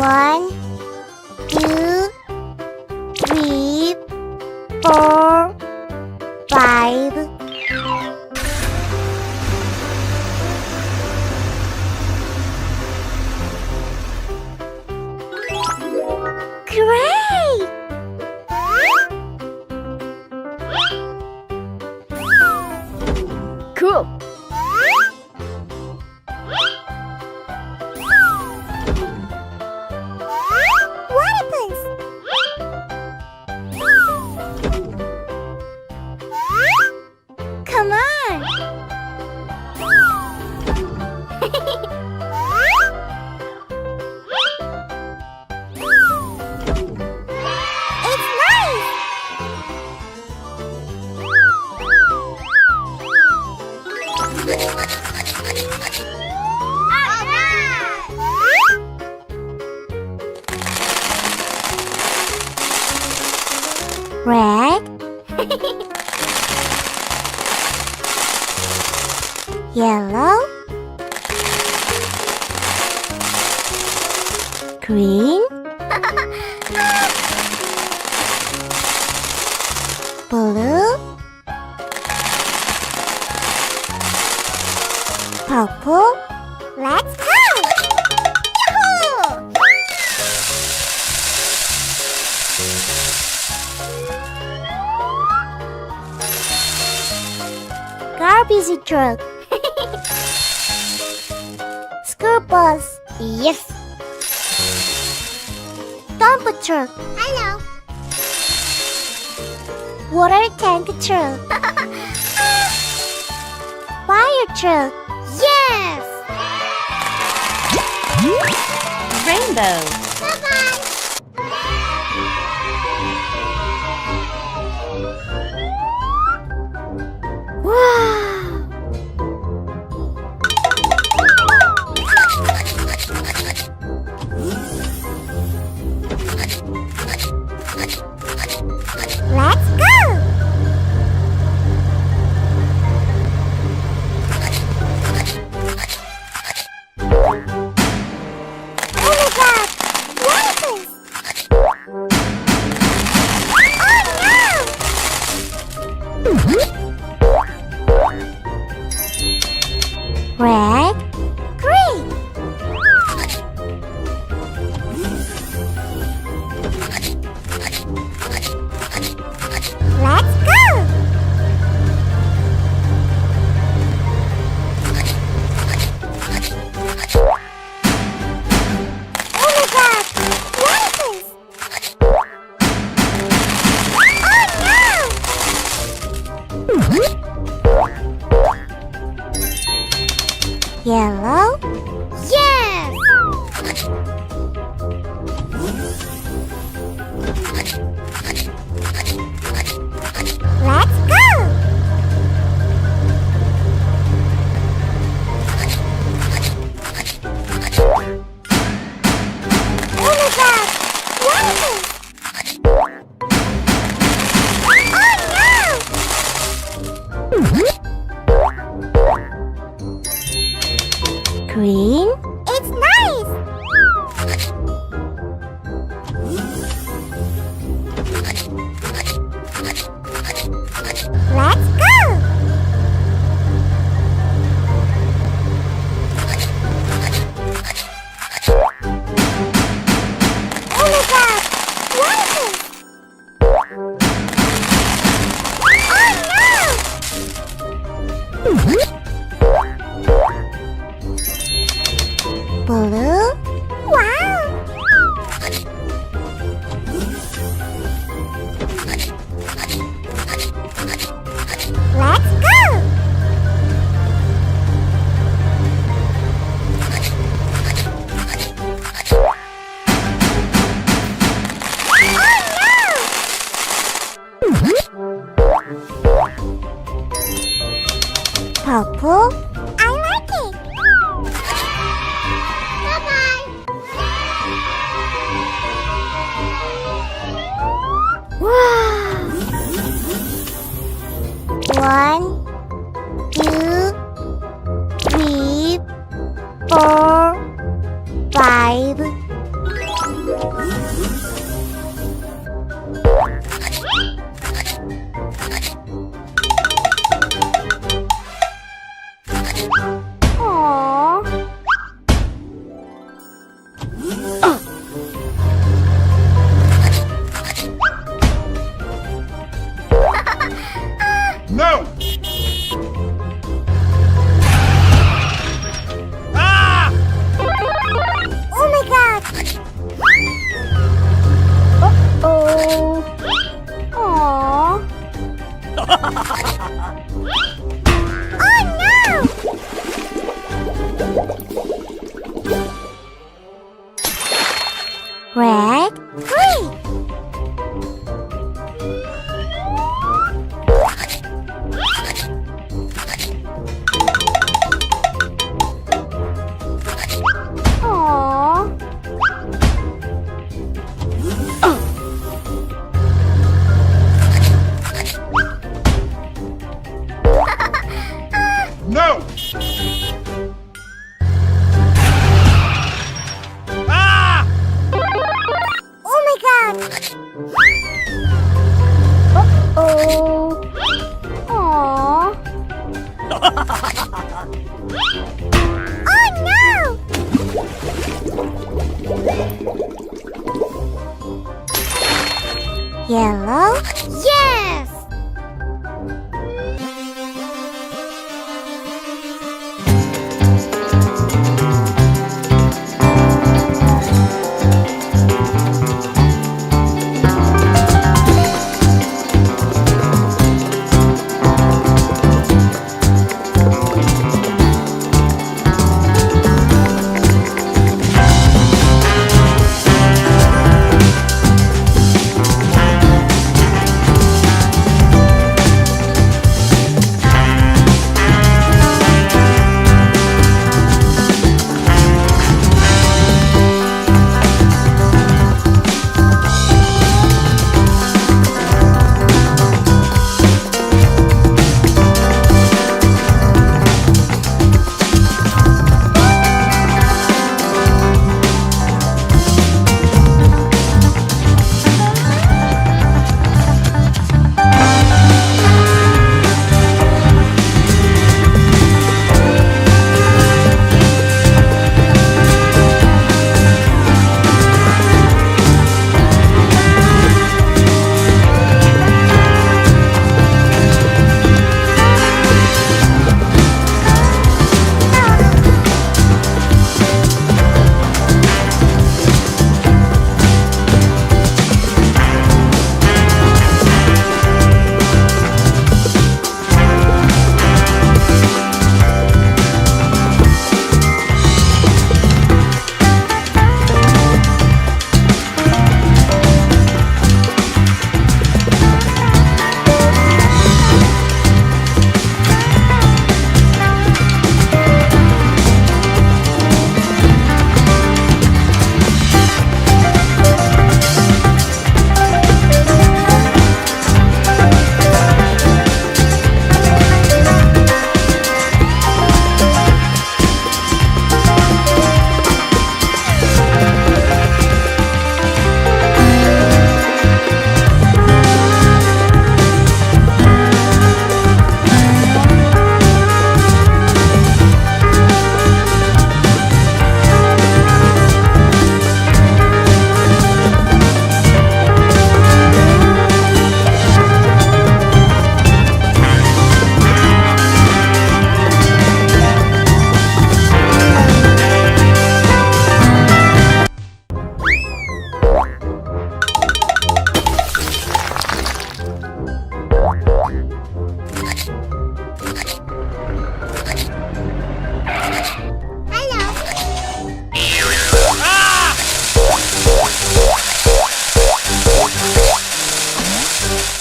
1, 2, 3, 4, 5. Great! Cool. Platypus! Come on! It's nice! Red, yellow, green, blue, purple. Let's go! Yahoo! Garbage truck. School bus. Yes. Dump truck. Hello. Water tank truck. Fire truck. Yes. Rainbow. Bye-bye. Wow! Let's go! Oh my god! Platypus! Oh no! Red, green. Let's go! Oh my god! Platypus! Oh no! Yellow, Yes. let's go! Oh my god! Platypus! Oh no! Green? It's nice! Let's go! Oh my god! Platypus! Oh no! Blue? Wow! Let's go! Purple? I like it! Bye-bye! Wow! 1, 2, 3, 4, 5. Uh-oh. Aww. Oh no! Red, green. Aww. No! Ah! Oh my god! Uh-oh. Aww. Oh no! Yellow? Yes!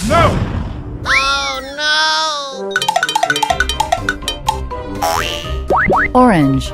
No! Orange.